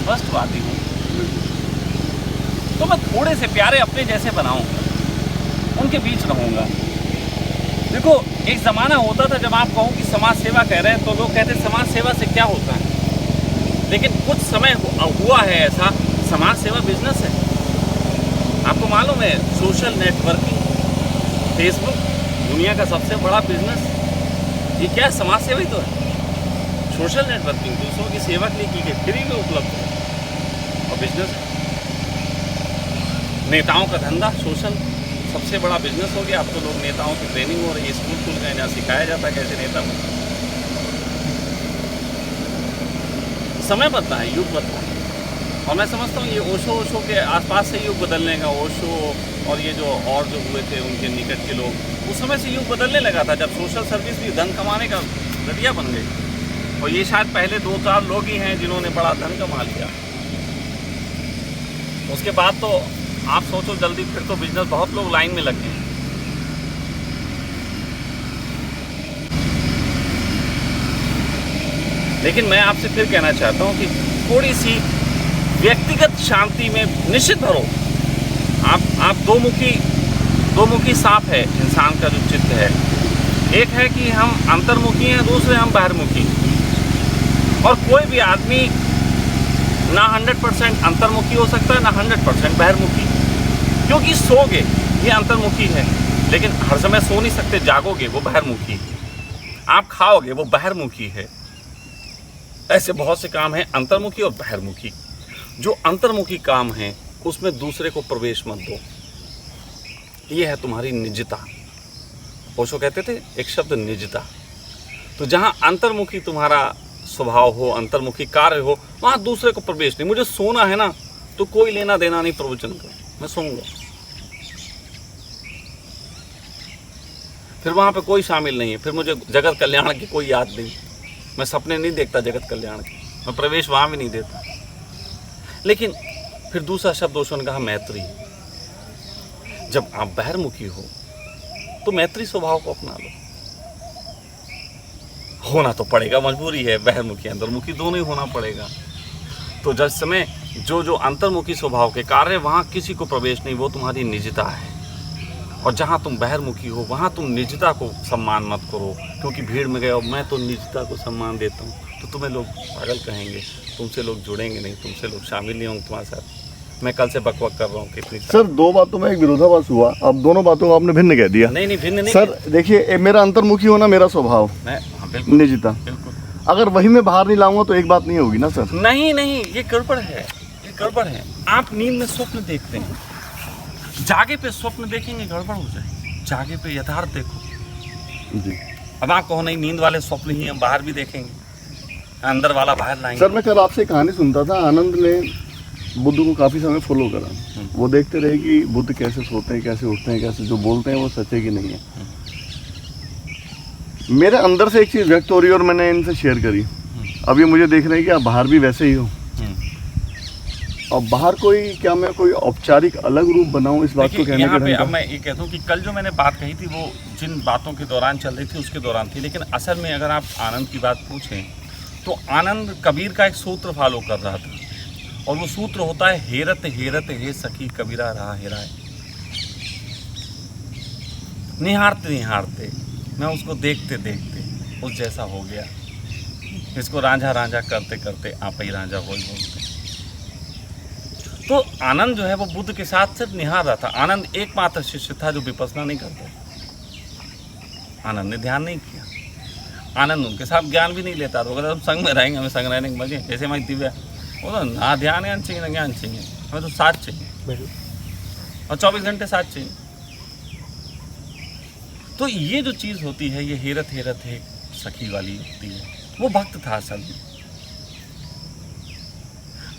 विश्वासवादी हूँ, तो मैं थोड़े से प्यारे अपने जैसे बनाऊंगा, उनके बीच रहूँगा। देखो, एक ज़माना होता था जब आप कहो कि समाज सेवा कह रहे हैं तो लोग कहते समाज सेवा से क्या होता है, लेकिन कुछ समय हुआ है ऐसा, समाज सेवा बिजनेस है। आपको मालूम है, सोशल नेटवर्किंग, फेसबुक दुनिया का सबसे बड़ा बिजनेस, ये क्या है? समाज सेवा ही तो है। सोशल नेटवर्किंग दूसरों की सेवा के लिए की गई, फ्री में उपलब्ध है और बिजनेस है। नेताओं का धंधा सोशल सबसे बड़ा बिजनेस हो गया। अब तो लोग नेताओं की ट्रेनिंग हो रही है, स्कूल खुल गए जहाँ सिखाया जाता है कैसे नेता बनना। समय बदला है, युग बदला है, और मैं समझता हूँ ये ओशो के आसपास से युग बदलने का, ओशो और ये जो और जो हुए थे उनके निकट के लोग, उस समय से युग बदलने लगा था जब सोशल सर्विस भी धन कमाने का जरिया बन गई। और ये शायद पहले 2-4 लोग ही हैं जिन्होंने बड़ा धन कमा लिया। उसके बाद तो आप सोचो जल्दी, फिर तो बिजनेस बहुत लोग लाइन में लग गए। लेकिन मैं आपसे फिर कहना चाहता हूँ कि थोड़ी सी व्यक्तिगत शांति में निश्चित भरो। आप दो मुखी सांप है इंसान का जो चित्त है। एक है कि हम अंतर्मुखी हैं, दूसरे हम बाहरमुखी। और कोई भी आदमी ना 100% अंतर्मुखी हो सकता है, ना 100% बाहरमुखी, क्योंकि सोगे ये अंतर्मुखी है, लेकिन हर समय सो नहीं सकते, जागोगे वो बाहरमुखी है। आप खाओगे वो बाहरमुखी है। ऐसे बहुत से काम हैं अंतर्मुखी और बाहरमुखी। जो अंतर्मुखी काम है उसमें दूसरे को प्रवेश मत दो, ये है तुम्हारी निजता। ओशो कहते थे एक शब्द निजता। तो जहाँ अंतर्मुखी तुम्हारा स्वभाव हो, अंतर्मुखी कार्य हो, वहाँ दूसरे को प्रवेश नहीं। मुझे सोना है ना, तो कोई लेना देना नहीं प्रवचन का, मैं सोऊंगा। फिर वहाँ पे कोई शामिल नहीं है, फिर मुझे जगत कल्याण की कोई याद नहीं, मैं सपने नहीं देखता जगत कल्याण के, मैं प्रवेश वहाँ भी नहीं देता। लेकिन फिर दूसरा शब्द ओशो ने कहा मैत्री। जब आप बाहरमुखी हो तो मैत्री स्वभाव को अपना लो। होना तो पड़ेगा, मजबूरी है, बाहरमुखी अंतर्मुखी दोनों ही होना पड़ेगा। तो जब समय जो अंतर्मुखी स्वभाव के कार्य, वहाँ किसी को प्रवेश नहीं, वो तुम्हारी निजता है। और जहाँ तुम बाहरमुखी हो वहाँ तुम निजता को सम्मान मत करो, क्योंकि भीड़ में गए और मैं तो निजता को सम्मान देता हूँ तो तुम्हें लोग पागल कहेंगे, तुमसे लोग जुड़ेंगे नहीं, तुमसे लोग शामिल नहीं होंगे तुम्हारे साथ। मैं कल से बकवाक कर रहा हूँ कितनी सर। दो बातों में एक विरोधाभास हुआ, अब दोनों बातों को आपने भिन्न कह दिया। नहीं भिन्न नहीं सर। देखिए, मेरा अंतर्मुखी होना मेरा स्वभाव, निजता, बिल्कुल। अगर वही मैं बाहर नहीं लाऊंगा तो एक बात नहीं होगी ना सर। नहीं, ये गड़बड़ है, ये गड़बड़ है। आप नींद में स्वप्न देखते हैं, जागे पे स्वप्न देखेंगे गड़बड़ हो जाएगी, जागे पे यथार्थ देखो जी। अब आप कहो नहीं, नींद वाले स्वप्न ही हम बाहर भी देखेंगे, अंदर वाला बाहर लाएंगे। सर, मैं कल आपसे कहानी सुनता था, आनंद ने बुद्ध को काफ़ी समय फॉलो करा। वो देखते रहे कि बुद्ध कैसे सोते हैं, कैसे उठते हैं, कैसे जो बोलते हैं वो सच है कि नहीं है। मेरे अंदर से एक चीज़ व्यक्त हो रही है और मैंने इनसे शेयर करी। अब ये मुझे देख रहे हैं कि आप बाहर भी वैसे ही हो, और बाहर क्या मैं कोई औपचारिक अलग रूप बनाऊं, इस बात को कहने के पे अब मैं ये कहता हूँ कि कल जो मैंने बात कही थी वो जिन बातों के दौरान चल रही थी उसके दौरान थी, लेकिन असल में अगर आप आनंद की बात पूछें तो आनंद कबीर का एक सूत्र फॉलो कर रहा था, और वो सूत्र होता है हेरत हेरत हे सखी कबीरा रहा हेराए। निहारते निहारते मैं उसको देखते देखते उस जैसा हो गया, इसको रांझा रांझा करते करते आप ही रांझा हो बोलते। तो आनंद जो है वो बुद्ध के साथ सिर्फ निहार रहा था। आनंद एकमात्र शिष्य था जो विपස්සना नहीं करता। आनंद ने ध्यान नहीं किया, आनंद उनके साथ ज्ञान भी नहीं लेता। तो अगर हम संग में रहेंगे, हमें संग रहने के मजे, जैसे हमारी दिव्या, वो तो ना ध्यान ज्ञान चाहिए ना ज्ञान चाहिए, हमें तो साथ चाहिए और 24 घंटे साथ चाहिए। तो ये जो चीज़ होती है, ये हेरत हेरत है सखी वाली होती है, वो भक्त था असल में।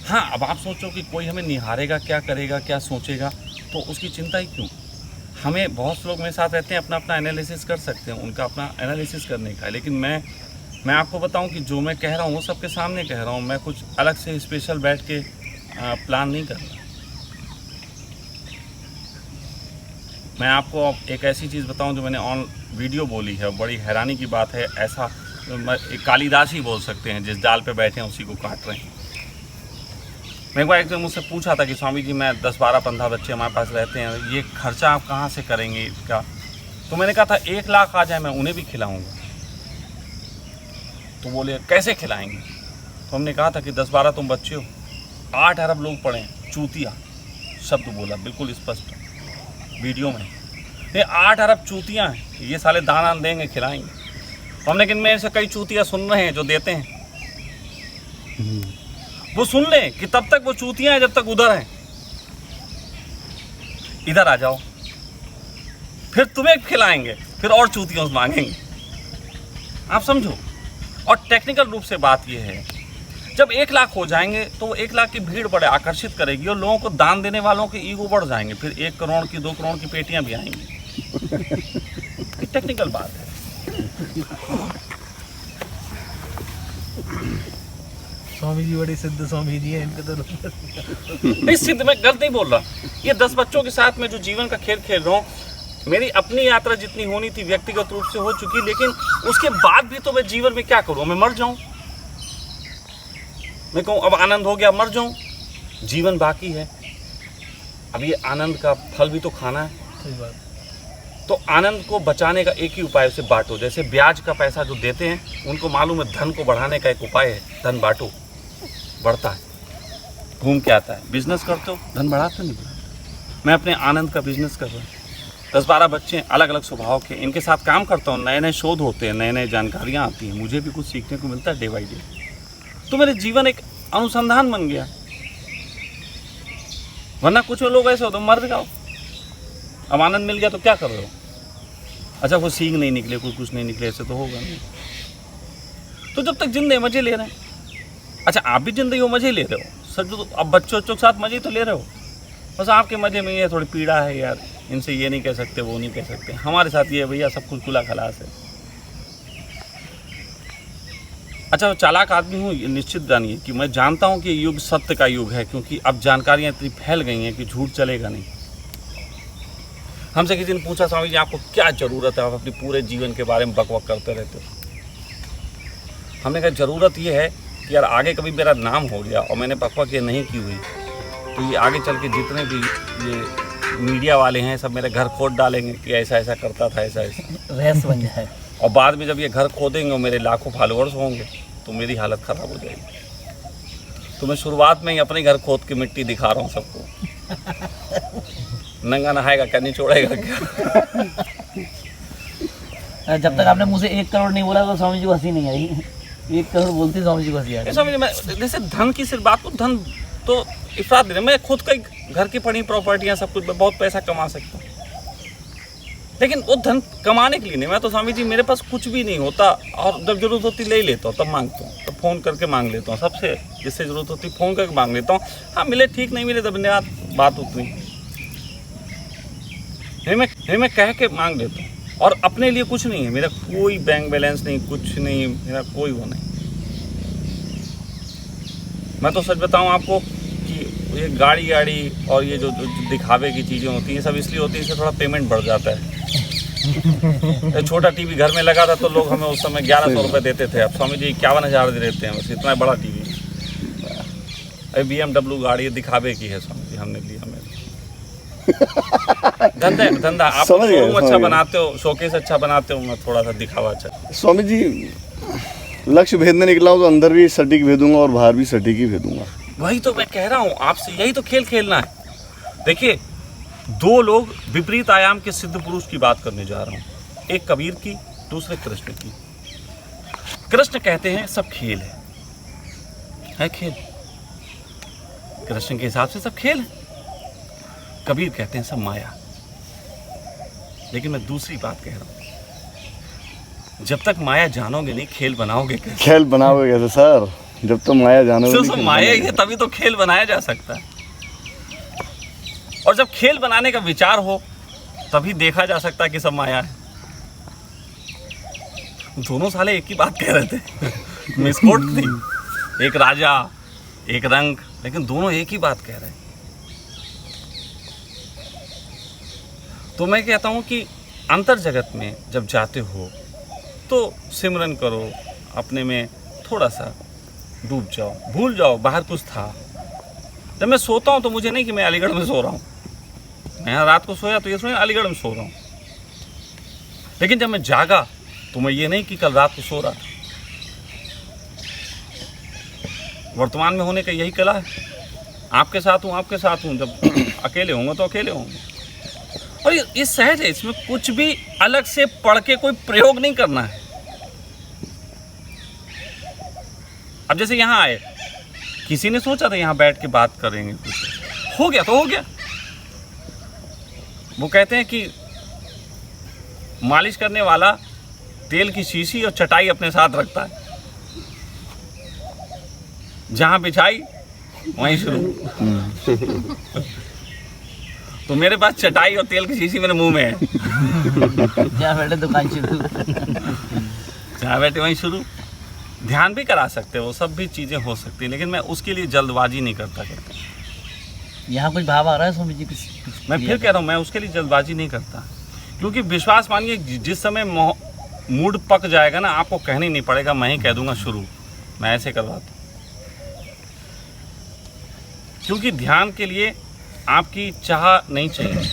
हाँ, अब आप सोचो कि कोई हमें निहारेगा, क्या करेगा, क्या सोचेगा, तो उसकी चिंता ही क्यों। हमें बहुत लोग मेरे साथ रहते हैं, अपना अपना एनालिसिस कर सकते हैं, उनका अपना एनालिसिस करने का है। लेकिन मैं आपको बताऊं कि जो मैं कह रहा हूँ वो सबके सामने कह रहा हूँ, मैं कुछ अलग से स्पेशल बैठ के प्लान नहीं कर रहा। मैं आपको एक ऐसी चीज़ बताऊं जो मैंने ऑन वीडियो बोली है, बड़ी हैरानी की बात है। ऐसा कालिदास ही बोल सकते हैं, जिस डाल पे बैठे हैं उसी को काट रहे हैं। मैं एक बार एक मुझसे पूछा था कि स्वामी जी मैं 10, 12, 15 बच्चे हमारे पास रहते हैं, ये खर्चा आप कहाँ से करेंगे इसका? तो मैंने कहा था 1 लाख आ जाए मैं उन्हें भी खिलाऊंगा। तो बोले कैसे खिलाएंगे? तो हमने कहा था कि 10-12 तुम बच्चे हो, 8 अरब लोग पढ़े, चूतिया शब्द बोला बिल्कुल स्पष्ट वीडियो में, ये 8 अरब चूतियाँ हैं, ये साले दाना देंगे खिलाएंगे। तो हमने, लेकिन मेरे से कई चूतिया सुन रहे हैं जो देते हैं, वो सुन लें कि तब तक वो चूतियाँ हैं जब तक उधर हैं, इधर आ जाओ फिर तुम्हें खिलाएंगे, फिर और चूतियों से मांगेंगे। आप समझो। और टेक्निकल रूप से बात यह है, जब 1 लाख हो जाएंगे तो 1 लाख की भीड़ बड़े आकर्षित करेगी और लोगों को दान देने वालों के ईगो बढ़ जाएंगे, फिर 1 करोड़ की 2 करोड़ की पेटियां भी आएंगी। टेक्निकल बात है। स्वामी जी बड़े सिद्ध स्वामी जी हैं, इनके तो नहीं सिद्ध, मैं गलत नहीं बोल रहा। ये 10 बच्चों के साथ मैं जो जीवन का खेल खेल रहा हूँ, मेरी अपनी यात्रा जितनी होनी थी व्यक्तिगत रूप से हो चुकी, लेकिन उसके बाद भी तो मैं जीवन में क्या करूँ? मैं मर जाऊँ? मैं कहूँ अब आनंद हो गया, मर जाऊँ? जीवन बाकी है, अब ये आनंद का फल भी तो खाना है। सही बात। तो आनंद को बचाने का एक ही उपाय, उसे बांटो। जैसे ब्याज का पैसा जो देते हैं उनको मालूम है धन को बढ़ाने का एक उपाय है, धन बांटो, बढ़ता है, घूम के आता है। बिजनेस करते हो, धन बढ़ाते नहीं बढ़ाते। मैं अपने आनंद का बिजनेस कर रहा हूँ। 10-12 बच्चे अलग अलग स्वभाव के, इनके साथ काम करता हूँ, नए नए शोध होते हैं, नए नए जानकारियाँ आती हैं, मुझे भी कुछ सीखने को मिलता है डे बाई डे। तो मेरे जीवन एक अनुसंधान बन गया। वरना कुछ लोग ऐसे हो तो मर जाओ, अब आनंद मिल गया तो क्या कर रहे हो? अच्छा कोई सीख नहीं निकले, कोई कुछ नहीं निकले, ऐसे तो होगा नहीं। तो जब तक जिंदगी मजे ले रहे हैं, अच्छा आप भी जिंदगी में मजे ले रहे हो, सच तो अब बच्चों के साथ मजे तो ले रहे हो, बस आपके मजे में ये थोड़ी पीड़ा है यार, इनसे ये नहीं कह सकते, वो नहीं कह सकते। हमारे साथ ये भैया सब कुछ खुला खलास है। अच्छा चालाक आदमी हूँ, निश्चित जानिए कि मैं जानता हूँ कि युग सत्य का युग है, क्योंकि अब जानकारियाँ इतनी फैल गई हैं कि झूठ चलेगा नहीं। हमसे किसी ने पूछा स्वामी जी आपको क्या ज़रूरत है, आप अपने पूरे जीवन के बारे में बकवास करते रहते हो। हमने कहा ज़रूरत ये है कि यार आगे कभी मेरा नाम हो गया और मैंने बकवास ये नहीं की हुई, तो ये आगे चल के जितने भी ये मीडिया वाले हैं सब मेरे घर खोद डालेंगे कि ऐसा ऐसा करता था, ऐसा ऐसा रहस्य बन जाए। और बाद में जब ये घर खोदेंगे और मेरे लाखों फॉलोअर्स होंगे तो मेरी हालत ख़राब हो जाएगी। तो मैं शुरुआत में ही अपने घर खोद के मिट्टी दिखा रहा हूँ सबको। नंगा नहाएगा क्या, नहीं छोड़ेगा क्या? जब तक आपने मुझे 1 करोड़ नहीं बोला तो स्वामी जी को हंसी नहीं आई। 1 करोड़ बोलते स्वामी जी को हंसी आई। स्वामी जी मैं जैसे धन की सिर्फ बात, तो धन तो इफरात दे रहे, मैं खुद का घर की पड़ी प्रॉपर्टियाँ सब कुछ, बहुत पैसा कमा सकता हूँ, लेकिन वो धन कमाने के लिए नहीं। मैं तो स्वामी जी मेरे पास कुछ भी नहीं होता और जब जरूरत होती ले लेता हूँ, तब मांगता हूँ, तब फ़ोन करके मांग लेता हूँ सबसे, जिससे ज़रूरत होती फ़ोन करके मांग लेता हूँ। हाँ मिले ठीक, नहीं मिले तब बात उतनी नहीं, मैं कह के मांग लेता हूँ। और अपने लिए कुछ नहीं है, मेरा कोई बैंक बैलेंस नहीं, कुछ नहीं, मेरा कोई वो नहीं। मैं तो सच बताऊँ आपको कि ये गाड़ी और ये जो दिखावे की चीज़ें होती हैं सब इसलिए होती है, इससे थोड़ा पेमेंट बढ़ जाता है। छोटा टीवी घर में लगा था तो लोग हमें उस समय 1100 रुपये देते थे, अब स्वामी जी 51,000 देते हैं, बस इतना बड़ा टीवी। अभी BMW गाड़ी दिखावे की है स्वामी जी, हमने लिया। हमें धंधा आप शोरूम अच्छा बनाते हो, शोकेस अच्छा बनाते हो, मैं थोड़ा सा दिखावा अच्छा। स्वामी जी लक्ष्य भेदने निकला हूँ तो अंदर भी सटीक भेदूंगा और बाहर भी सटीक ही भेदूंगा। वही तो मैं कह रहा हूँ आपसे, यही तो खेल खेलना है। देखिए 2 लोग विपरीत आयाम के सिद्ध पुरुष की बात करने जा रहा हूँ, एक कबीर की, दूसरे कृष्ण की। कृष्ण कहते हैं सब खेल है खेल, कृष्ण के हिसाब से सब खेल है। कबीर कहते हैं सब माया। लेकिन मैं दूसरी बात कह रहा हूँ, जब तक माया जानोगे नहीं खेल बनाओगे कैसे? खेल बनाओगे कैसे सर, जब तो माया जानोगे तो सब माया ही है, तभी तो खेल बनाया जा सकता है। और जब खेल बनाने का विचार हो तभी देखा जा सकता है कि सब माया है। दोनों साले एक ही बात कह रहे थे, मिसकोट थी, एक राजा एक रंग, लेकिन दोनों एक ही बात कह रहे हैं। तो मैं कहता हूँ कि अंतर जगत में जब जाते हो तो सिमरन करो, अपने में थोड़ा सा डूब जाओ, भूल जाओ बाहर कुछ था, जब मैं सोता हूँ तो मुझे नहीं कि मैं अलीगढ़ में सो रहा हूँ, मैं यहाँ रात को सोया तो ये सोया अलीगढ़ में सो रहा हूँ। लेकिन जब मैं जागा तो मैं ये नहीं कि कल रात को सो रहा था। वर्तमान में होने का यही कला है। आपके साथ हूँ, आपके साथ हूँ, जब अकेले होंगे तो अकेले होंगे। और ये सहज है, इसमें कुछ भी अलग से पढ़ के कोई प्रयोग नहीं करना है। अब जैसे यहाँ आए, किसी ने सोचा था यहाँ बैठ के बात करेंगे, कुछ हो गया तो हो गया। वो कहते हैं कि मालिश करने वाला तेल की शीशी और चटाई अपने साथ रखता है, जहां बिछाई वहीं शुरू। तो मेरे पास चटाई और तेल की शीशी मेरे मुंह में है। जहाँ बैठे दुकान शुरू। जहाँ बैठे वहीं शुरू। ध्यान भी करा सकते हो, वो सब भी चीज़ें हो सकती है, लेकिन मैं उसके लिए जल्दबाजी नहीं करता। यहाँ कुछ भाव आ रहा है स्वामी जी? मैं फिर कह रहा हूँ, मैं उसके लिए जल्दबाजी नहीं करता, क्योंकि विश्वास मानिए जिस समय मूड पक जाएगा ना, आपको कहना ही नहीं पड़ेगा, मैं ही कह दूंगा शुरू। मैं ऐसे करवाता हूँ, क्योंकि ध्यान के लिए आपकी चाह नहीं चाहिए,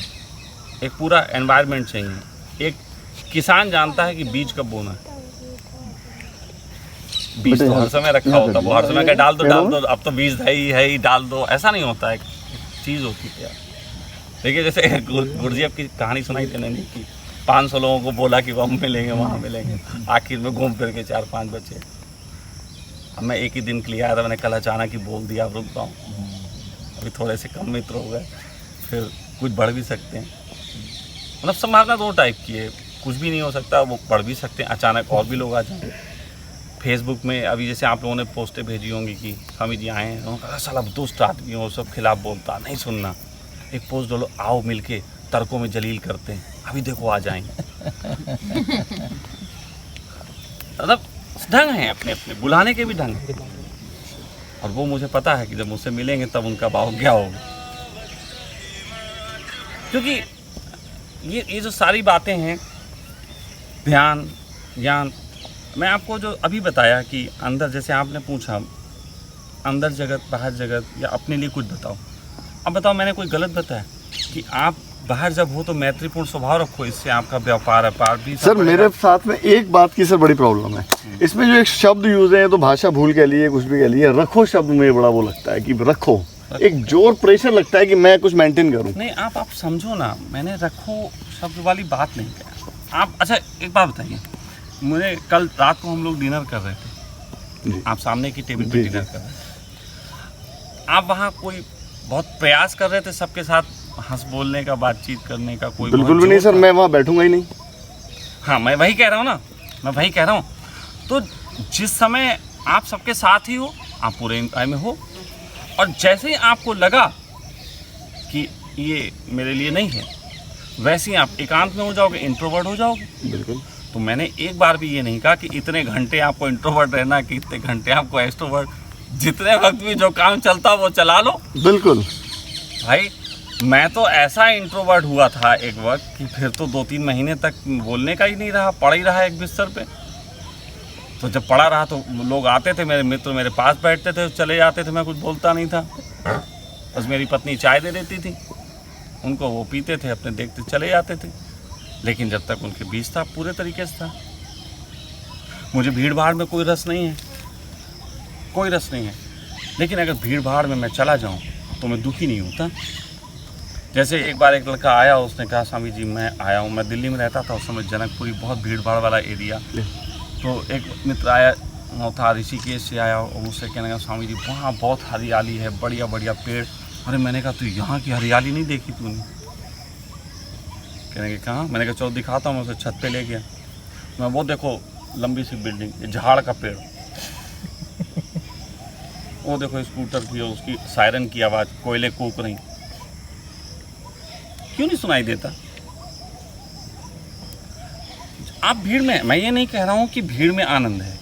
एक पूरा एनवायरनमेंट चाहिए। एक किसान जानता है कि बीज कब बोना है। बीज तो हर समय रखा होता है, वो हर समय क्या डाल दो, अब तो बीज है ही डाल दो, ऐसा नहीं होता है। चीज़ होती है यार। देखिए जैसे गुरजीएफ की कहानी सुनाई थी नहीं कि 500 लोगों को बोला कि वहाँ मिलेंगे वहाँ मिलेंगे, आखिर में घूम फिर के 4-5 बचे। अब मैं एक ही दिन के लिए आया था, मैंने कल अचानक ही बोल दिया अब रुक पाऊँ। अभी थोड़े से कम मित्र हो गए, फिर कुछ बढ़ भी सकते हैं। मतलब संभावना 2 टाइप की है, कुछ भी नहीं हो सकता, वो बढ़ भी सकते हैं, अचानक और भी लोग आ जाएंगे। फेसबुक में अभी जैसे आप लोगों ने पोस्टें भेजी होंगी कि स्वामी जी आए हैं, उन्होंने कहा साला दुष्ट आदमी हो, सब खिलाफ बोलता, नहीं सुनना। एक पोस्ट डालो, आओ मिलके तर्कों में जलील करते हैं, अभी देखो आ जाएंगे। मतलब ढंग हैं अपने अपने, बुलाने के भी ढंग हैं। और वो मुझे पता है कि जब मुझसे मिलेंगे तब उनका भाव क्या होगा। क्योंकि ये जो सारी बातें हैं, ध्यान ज्ञान, मैं आपको जो अभी बताया कि अंदर, जैसे आपने पूछा अंदर जगत बाहर जगत, या अपने लिए कुछ बताओ। अब बताओ मैंने कोई गलत बताया कि आप बाहर जब हो तो मैत्रीपूर्ण स्वभाव रखो, इससे आपका व्यापार भी। सर मेरे साथ में एक बात की सर बड़ी प्रॉब्लम है, इसमें जो एक शब्द यूज है, तो भाषा भूल कह लिए कुछ भी कह लिए, रखो शब्द में बड़ा वो लगता है कि रखो, एक जोर प्रेशर लगता है कि मैं कुछ मेंटेन करूं। नहीं आप समझो ना, मैंने रखो शब्द वाली बात नहीं कहा। आप अच्छा एक बात बताइए, मुझे कल रात को हम लोग डिनर कर रहे थे, आप सामने की टेबल पे डिनर कर रहे थे, आप वहाँ कोई बहुत प्रयास कर रहे थे सबके साथ हंस बोलने का, बातचीत करने का, कोई बिल्कुल भी नहीं सर, मैं वहाँ बैठूंगा ही नहीं। हाँ मैं वही कह रहा हूँ ना, मैं वही कह रहा हूँ। तो जिस समय आप सबके साथ ही हो, आप पूरे एंजॉय में हो, और जैसे ही आपको लगा कि ये मेरे लिए नहीं है, वैसे ही आप एकांत में हो जाओगे, इंट्रोवर्ट हो जाओगे। बिल्कुल। तो मैंने एक बार भी ये नहीं कहा कि इतने घंटे आपको इंट्रोवर्ट रहना, कि इतने घंटे आपको एक्सट्रोवर्ट, जितने वक्त भी जो काम चलता वो चला लो। बिल्कुल भाई मैं तो ऐसा इंट्रोवर्ट हुआ था एक वक्त कि फिर तो 2-3 महीने तक बोलने का ही नहीं रहा, पड़ा ही रहा एक बिस्तर पे। तो जब पड़ा रहा तो लोग आते थे, मेरे मित्र मेरे पास बैठते थे, चले जाते थे, मैं कुछ बोलता नहीं था। बस मेरी पत्नी चाय दे देती थी उनको, वो पीते थे, अपने देखते चले जाते थे। लेकिन जब तक उनके बीच था पूरे तरीके से था। मुझे भीड़ भाड़ में कोई रस नहीं है, कोई रस नहीं है। लेकिन अगर भीड़ भाड़ में मैं चला जाऊं तो मैं दुखी नहीं होता। जैसे एक बार एक लड़का आया, उसने कहा स्वामी जी मैं आया हूँ, मैं दिल्ली में रहता था उस समय, जनकपुरी बहुत भीड़ भाड़ वाला एरिया। तो एक मित्र आया, वो था ऋषिकेश से आया, और मुझसे कहने लगा स्वामी जी वहाँ बहुत हरियाली है, बढ़िया बढ़िया पेड़। अरे मैंने कहा तू यहाँ की हरियाली नहीं देखी तूने? कहने के कहाँ? मैंने कहा चलो दिखाता हूँ। मैं उसे छत पे ले गया, मैं वो देखो लंबी सी बिल्डिंग, झाड़ का पेड़, वो देखो स्कूटर की और उसकी सायरन की आवाज़, कोयले कूक रही, क्यों नहीं सुनाई देता? आप भीड़ में, मैं ये नहीं कह रहा हूँ कि भीड़ में आनंद है,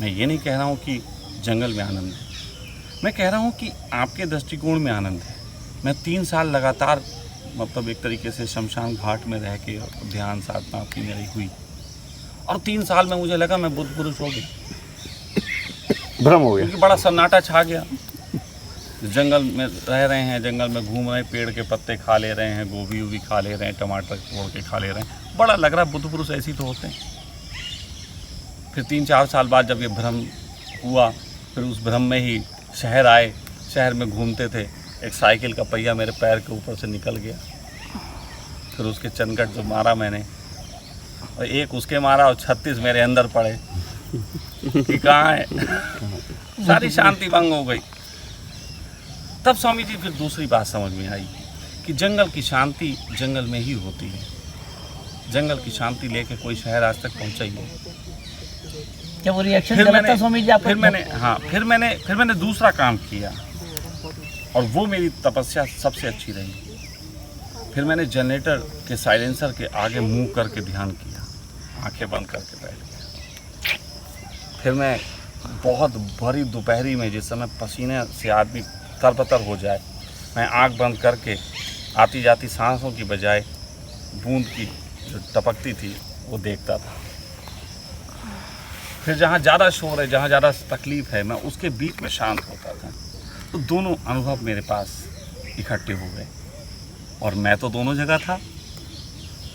मैं ये नहीं कह रहा हूँ कि जंगल में आनंद है, मैं कह रहा हूँ कि आपके दृष्टिकोण में आनंद है। मैं 3 साल लगातार मतलब एक तरीके से शमशान घाट में रह के ध्यान साधना आपकी मेरी हुई, और 3 साल में मुझे लगा मैं बुद्ध पुरुष हो गया, भ्रम हो गया, क्योंकि बड़ा सन्नाटा छा गया। जंगल में रह रहे हैं, जंगल में घूम रहे हैं, पेड़ के पत्ते खा ले रहे हैं, गोभी वोभी खा ले रहे हैं, टमाटर तोड़ के खा ले रहे हैं। बड़ा लग रहा है बुद्ध पुरुष ऐसे ही तो होते हैं। फिर 3-4 साल बाद जब ये भ्रम हुआ, फिर उस भ्रम में ही शहर आए। शहर में घूमते थे, एक साइकिल का पहिया मेरे पैर के ऊपर से निकल गया। फिर उसके चनकट जो मारा मैंने, और एक उसके मारा और 36 मेरे अंदर पड़े कि कहाँ है। सारी शांति भंग हो गई। तब स्वामी जी फिर दूसरी बात समझ में आई कि जंगल की शांति जंगल में ही होती है। जंगल की शांति लेके कोई शहर आज तक पहुंचा ही नहीं। क्या वो रिएक्शन गलत था स्वामी जी आपका? फिर मैंने दूसरा काम किया और वो मेरी तपस्या सबसे अच्छी रही। फिर मैंने जनरेटर के साइलेंसर के आगे मुंह करके ध्यान किया, आंखें बंद करके बैठ गया। फिर मैं बहुत भरी दोपहरी में, जिस समय पसीने से आदमी तरबतर हो जाए, मैं आंख बंद करके आती जाती सांसों की बजाय बूंद की जो टपकती थी वो देखता था। फिर जहाँ ज़्यादा शोर है, जहाँ ज़्यादा तकलीफ़ है, मैं उसके बीच में शांत होता था। तो दोनों अनुभव मेरे पास इकट्ठे हो गए और मैं तो दोनों जगह था।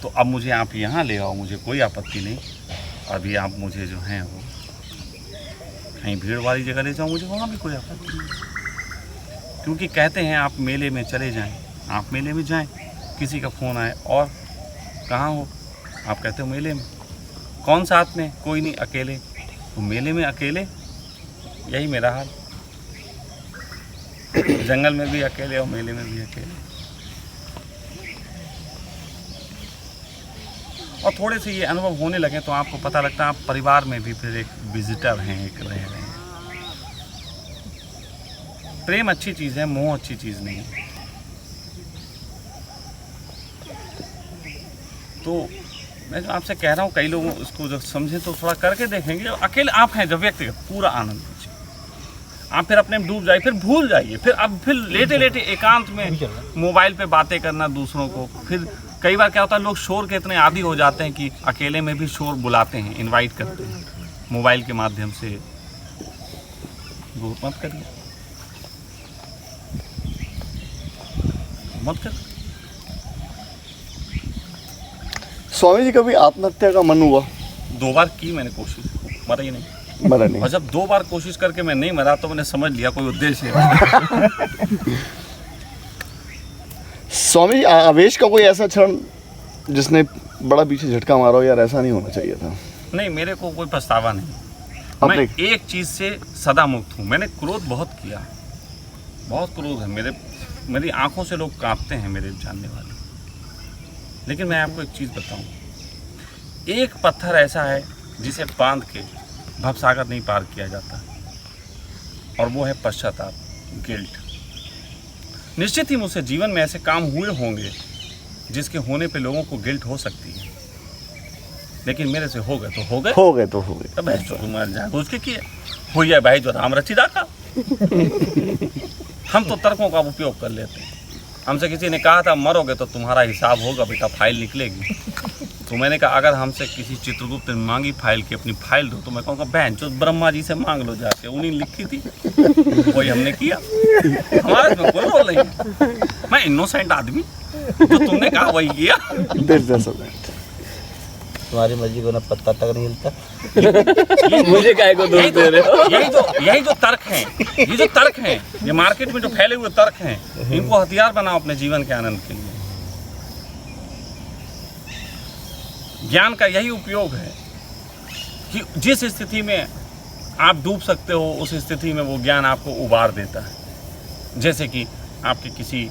तो अब मुझे आप यहाँ ले आओ, मुझे कोई आपत्ति नहीं। अभी आप मुझे जो हैं वो कहीं भीड़ वाली जगह ले जाओ, मुझे वहाँ भी कोई आपत्ति नहीं। क्योंकि कहते हैं आप मेले में चले जाएं, आप मेले में जाएं, किसी का फ़ोन आए और कहाँ हो, आप कहते हो मेले में। कौन साथ में? कोई नहीं, अकेले। तो मेले में अकेले, यही मेरा हाल। जंगल में भी अकेले और मेले में भी अकेले। और थोड़े से ये अनुभव होने लगे तो आपको पता लगता है आप परिवार में भी फिर एक विजिटर हैं, एक रह रहे हैं। प्रेम अच्छी चीज़ है, मोह अच्छी चीज़ नहीं है। तो मैं जो आपसे कह रहा हूँ, कई लोग इसको जब समझे तो थोड़ा करके देखेंगे। अकेले आप हैं जब व्यक्तिगत, पूरा आनंद लीजिए। आप फिर अपने में डूब जाइए, फिर भूल जाइए। फिर अब फिर लेटे लेटे एकांत में मोबाइल पे बातें करना दूसरों को। फिर कई बार क्या होता है, लोग शोर के इतने आदी हो जाते हैं कि अकेले में भी शोर बुलाते हैं, इनवाइट करते हैं मोबाइल के माध्यम से। वो मत करिए, मत कर। स्वामी जी, कभी आत्महत्या का मन हुआ? 2 बार की मैंने कोशिश, मरा ही नहीं। मरा नहीं। और जब 2 बार कोशिश करके मैं नहीं मरा तो मैंने समझ लिया कोई उद्देश्य है। स्वामी जी, आवेश का कोई ऐसा क्षण जिसने बड़ा पीछे झटका मारा हो, यार ऐसा नहीं होना चाहिए था? नहीं, मेरे को कोई पछतावा नहीं। मैं एक चीज़ से सदा मुक्त हूँ। मैंने क्रोध बहुत किया, बहुत क्रोध है मेरी आंखों से लोग कांपते हैं मेरे जानने वाले। लेकिन मैं आपको एक चीज़ बताऊं, एक पत्थर ऐसा है जिसे बांध के भवसागर नहीं पार किया जाता, और वो है पश्चाताप, गिल्ट। निश्चित ही मुझसे जीवन में ऐसे काम हुए होंगे जिसके होने पे लोगों को गिल्ट हो सकती है, लेकिन मेरे से हो गए तो हो गए, हो गए तो हो गए। तब मर जाए उसके किए हो जाए भाई, जो राम रचिदा का। हम तो तर्कों का उपयोग कर लेते हैं। हमसे किसी ने कहा था मरोगे तो तुम्हारा हिसाब होगा बेटा, फाइल निकलेगी। तो मैंने कहा अगर हमसे किसी चित्रगुप्त ने मांगी फाइल की, अपनी फाइल दो, तो मैं कहूँगा बहन जो ब्रह्मा जी से मांग लो जाके, उन्हीं लिखी थी, वही हमने किया। हमारे में कोई रोल नहीं है। मैं इनोसेंट आदमी, जो तुमने कहा वही किया। तुम्हारी मर्जी को ना पत्ता तक नहीं हिलता। मुझे काहे को दोष दे रहे हो? यही जो तर्क हैं, ये जो तर्क हैं, ये मार्केट में जो फैले हुए तर्क हैं, इनको हथियार बनाओ अपने जीवन के आनंद के लिए। ज्ञान का यही उपयोग है कि जिस स्थिति में आप डूब सकते हो, उस स्थिति में वो ज्ञान आपको उबार देता है। जैसे कि आपके किसी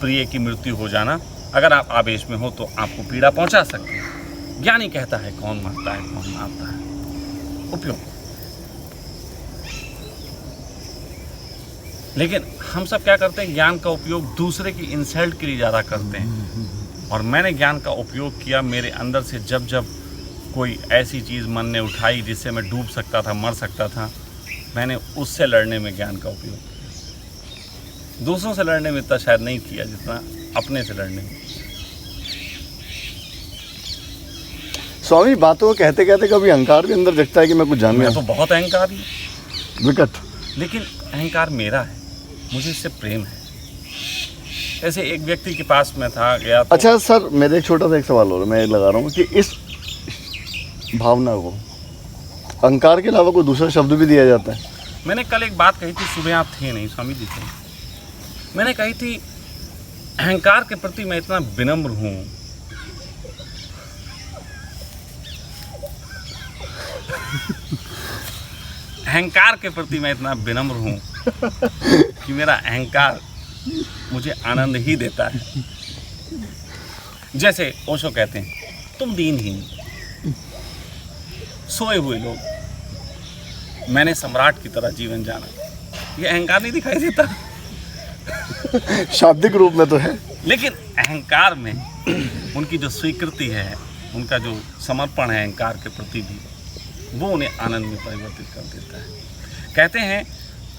प्रिय की मृत्यु हो जाना, अगर आप आवेश में हो तो आपको पीड़ा पहुंचा सकते हैं। ज्ञान ही कहता है कौन मरता है कौन मारता है। उपयोग। लेकिन हम सब क्या करते हैं, ज्ञान का उपयोग दूसरे की इंसल्ट के लिए ज़्यादा करते हैं। और मैंने ज्ञान का उपयोग किया मेरे अंदर से जब जब कोई ऐसी चीज़ मन ने उठाई जिससे मैं डूब सकता था, मर सकता था, मैंने उससे लड़ने में ज्ञान का उपयोग किया। दूसरों से लड़ने में इतना शायद नहीं किया जितना अपने से लड़ने में। स्वामी, बातों को कहते कहते कभी अहंकार भी अंदर जगता है कि मैं कुछ जान गया? मैं तो बहुत अहंकारी, विकट। लेकिन अहंकार मेरा है, मुझे इससे प्रेम है। जैसे एक व्यक्ति के पास में था गया तो अच्छा सर, मेरे एक छोटा सा एक सवाल और मैं लगा रहा हूँ कि इस भावना को अहंकार के अलावा कोई दूसरा शब्द भी दिया जाता है? मैंने कल एक बात कही थी, सुबह आप थे नहीं, स्वामी जी थे। मैंने कही थी अहंकार के प्रति मैं इतना विनम्र हूँ अहंकार के प्रति मैं इतना विनम्र हूँ कि मेरा अहंकार मुझे आनंद ही देता है। जैसे ओशो कहते हैं, तुम दीनहीन सोए हुए लोग, मैंने सम्राट की तरह जीवन जाना। ये अहंकार नहीं दिखाई देता? शाब्दिक रूप में तो है, लेकिन अहंकार में उनकी जो स्वीकृति है, उनका जो समर्पण है अहंकार के प्रति भी, वो उन्हें आनंद में परिवर्तित कर देता है। कहते हैं,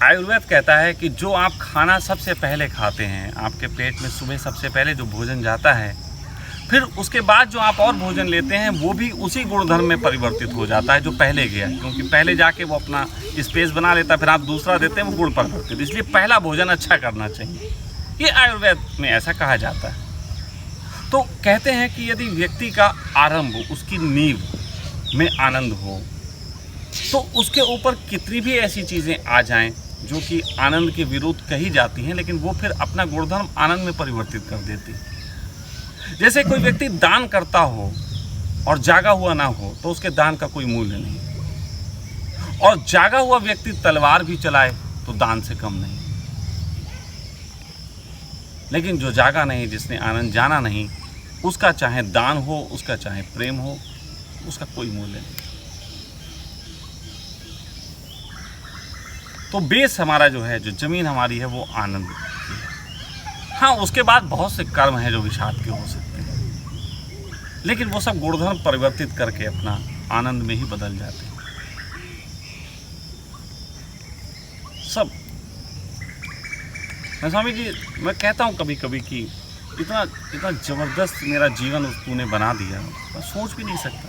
आयुर्वेद कहता है कि जो आप खाना सबसे पहले खाते हैं, आपके पेट में सुबह सबसे पहले जो भोजन जाता है, फिर उसके बाद जो आप और भोजन लेते हैं वो भी उसी गुणधर्म में परिवर्तित हो जाता है जो पहले गया, क्योंकि पहले जाके वो अपना स्पेस बना लेता है, फिर आप दूसरा देते हैं वो गुण परिवर्तित। इसलिए पहला भोजन अच्छा करना चाहिए, ये आयुर्वेद में ऐसा कहा जाता है। तो कहते हैं कि यदि व्यक्ति का आरंभ, उसकी नींव में आनंद हो, तो उसके ऊपर कितनी भी ऐसी चीज़ें आ जाएं जो कि आनंद के विरुद्ध कही जाती हैं, लेकिन वो फिर अपना गुणधर्म आनंद में परिवर्तित कर देती है। जैसे कोई व्यक्ति दान करता हो और जागा हुआ ना हो तो उसके दान का कोई मूल्य नहीं, और जागा हुआ व्यक्ति तलवार भी चलाए तो दान से कम नहीं। लेकिन जो जागा नहीं, जिसने आनंद जाना नहीं, उसका चाहे दान हो, उसका चाहे प्रेम हो, उसका कोई मूल्य नहीं। तो बेस हमारा जो है, जो जमीन हमारी है, वो आनंद की है। हाँ, उसके बाद बहुत से कर्म हैं जो विषाद के हो सकते हैं, लेकिन वो सब गुणधर्म परिवर्तित करके अपना आनंद में ही बदल जाते हैं सब। मैं स्वामी जी, मैं कहता हूँ कभी कभी कि इतना इतना ज़बरदस्त मेरा जीवन तूने बना दिया, मैं सोच भी नहीं सकता।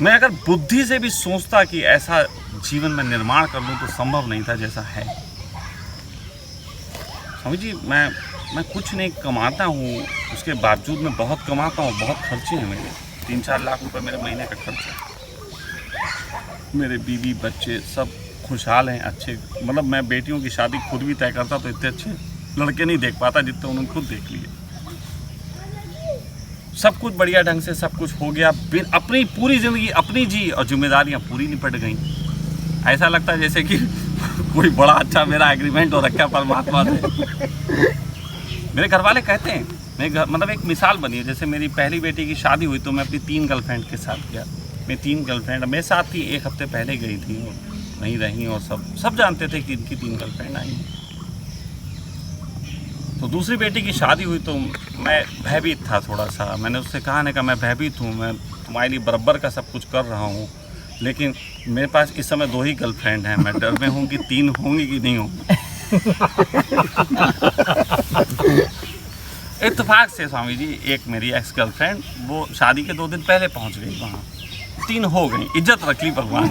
मैं अगर बुद्धि से भी सोचता कि ऐसा जीवन में निर्माण कर लूँ तो संभव नहीं था जैसा है। स्वामी जी, मैं कुछ नहीं कमाता हूँ, उसके बावजूद मैं बहुत कमाता हूँ, बहुत खर्चे हैं मेरे, 3-4 लाख रुपए मेरे महीने का खर्चा। मेरे बीवी बच्चे सब खुशहाल हैं, अच्छे, मतलब मैं बेटियों की शादी खुद भी तय करता तो इतने अच्छे लड़के नहीं देख पाता जितने उन्होंने खुद देख लिए। सब कुछ बढ़िया ढंग से सब कुछ हो गया, अपनी पूरी ज़िंदगी अपनी जी और जिम्मेदारियाँ पूरी निपट गई। ऐसा लगता है जैसे कि कोई बड़ा अच्छा मेरा एग्रीमेंट हो रखा है परमात्मा से। मेरे घर वाले कहते हैं, मतलब एक मिसाल बनी है, जैसे मेरी पहली बेटी की शादी हुई तो मैं अपनी 3 गर्लफ्रेंड के साथ गया। मैं 3 गर्लफ्रेंड मेरे साथ थी, 1 हफ्ते पहले गई थी और नहीं रही, और सब जानते थे कि इनकी 3 गर्लफ्रेंड आई। तो दूसरी बेटी की शादी हुई तो मैं भयभीत था थोड़ा सा। मैंने उससे कहा, ने कहा मैं भयभीत हूँ, मैं तुम्हारे लिए बराबर का सब कुछ कर रहा हूँ, लेकिन मेरे पास इस समय 2 ही गर्लफ्रेंड हैं, मैं डर में हूँ कि 3 होंगी कि नहीं होंगी। इत्तेफाक से स्वामी जी, एक मेरी एक्स गर्लफ्रेंड वो शादी के 2 दिन पहले पहुँच गई वहाँ, 3 हो गई। इज्जत रख ली भगवान,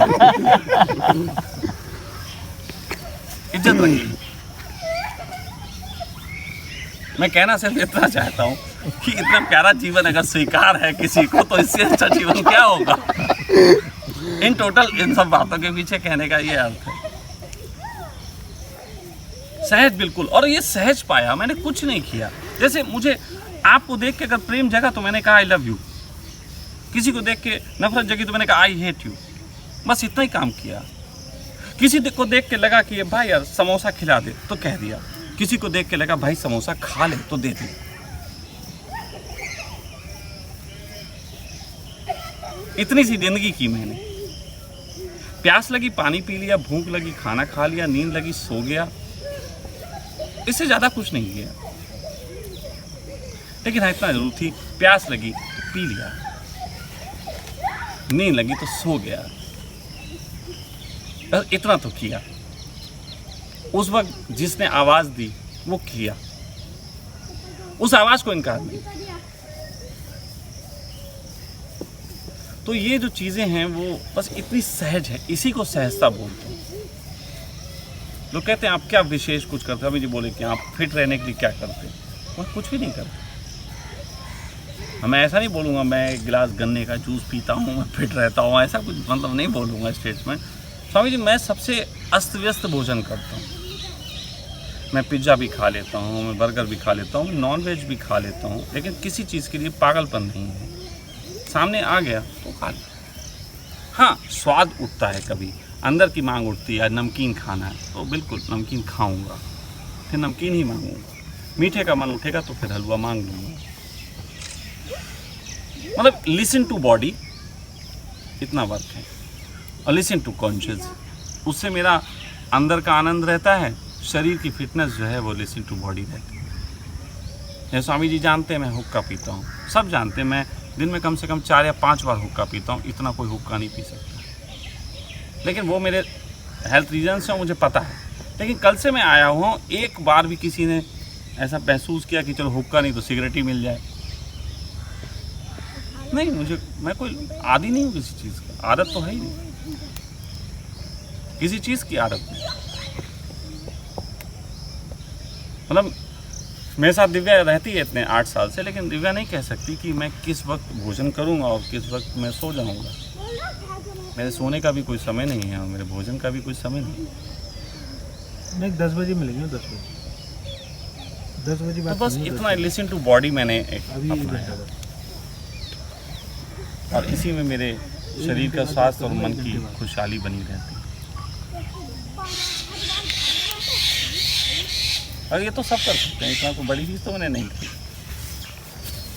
इज्जत रख ली। मैं कहना सिर्फ इतना चाहता हूँ कि इतना प्यारा जीवन अगर स्वीकार है किसी को तो इससे अच्छा जीवन क्या होगा। इन टोटल इन सब बातों के पीछे कहने का ये अर्थ है, सहज बिल्कुल। और ये सहज पाया, मैंने कुछ नहीं किया। जैसे मुझे आपको देख के अगर प्रेम जगा तो मैंने कहा आई लव यू, किसी को देख के नफरत जगी तो मैंने कहा आई हेट यू, बस इतना ही काम किया। किसी को देख के लगा कि भाई यार समोसा खिला दे तो कह दिया, किसी को देख के लगा भाई समोसा खा ले तो दे दिया। इतनी सी जिंदगी की मैंने। प्यास लगी पानी पी लिया, भूख लगी खाना खा लिया, नींद लगी सो गया, इससे ज्यादा कुछ नहीं किया। लेकिन हाँ इतना जरूर थी, प्यास लगी पी लिया, नींद लगी तो सो गया, इतना तो किया। उस वक्त जिसने आवाज दी वो किया, उस आवाज को इनकार नहीं। तो ये जो चीजें हैं वो बस इतनी सहज है, इसी को सहजता बोलते हैं। लोग कहते हैं आप क्या विशेष कुछ करते हैं, अभी जी बोले कि आप फिट रहने के लिए क्या करते हैं, मैं कुछ भी नहीं करता। मैं ऐसा नहीं बोलूँगा मैं एक गिलास गन्ने का जूस पीता हूँ मैं फिट रहता हूँ, ऐसा कुछ मतलब नहीं बोलूँगा स्टेटमेंट। स्वामी जी मैं सबसे अस्त व्यस्त भोजन करता हूँ। मैं पिज़्ज़ा भी खा लेता हूँ, मैं बर्गर भी खा लेता हूँ, नॉन वेज भी खा लेता हूँ, लेकिन किसी चीज़ के लिए पागलपन नहीं है। सामने आ गया तो खा लिया। हाँ, स्वाद उठता है, कभी अंदर की मांग उठती है, नमकीन खाना है तो बिल्कुल नमकीन खाऊंगा, फिर नमकीन ही मांगूंगा। मीठे का मन उठेगा तो फिर हलवा मांग लूँगा। मतलब लिसन टू बॉडी, इतना वर्क है, और लिसन टू कॉन्शियस, उससे मेरा अंदर का आनंद रहता है, शरीर की फिटनेस जो है वो लिसन टू बॉडी रहती है। जैसे स्वामी जी जानते हैं मैं हुक्का पीता हूँ, सब जानते हैं मैं दिन में कम से कम 4 या 5 बार हुक्का पीता हूँ, इतना कोई हुक्का नहीं पी सकता, लेकिन वो मेरे हेल्थ रीजन से मुझे पता है। लेकिन कल से मैं आया हूँ, एक बार भी किसी ने ऐसा महसूस किया कि चलो हुक्का नहीं तो सिगरेट ही मिल जाए, नहीं। मैं कोई आदी नहीं हूँ किसी चीज़ का, आदत तो है ही नहीं, किसी चीज़ की आदत नहीं। मतलब मेरे साथ दिव्या रहती है इतने 8 साल से, लेकिन दिव्या नहीं कह सकती कि मैं किस वक्त भोजन करूंगा और किस वक्त मैं सो जाऊंगा। मेरे सोने का भी कोई समय नहीं है और मेरे भोजन का भी कोई समय नहीं है। नहीं 10 बजे मिलेंगे, 10 बजे तो बात बस करेंगे, इतना लिसन टू बॉडी मैंने अभी अपनाया, और इसी में मेरे शरीर का स्वास्थ्य और मन की खुशहाली बनी रहती है। और ये तो सब कर सकते हैं, इतना कोई बड़ी चीज़ तो मैंने नहीं की।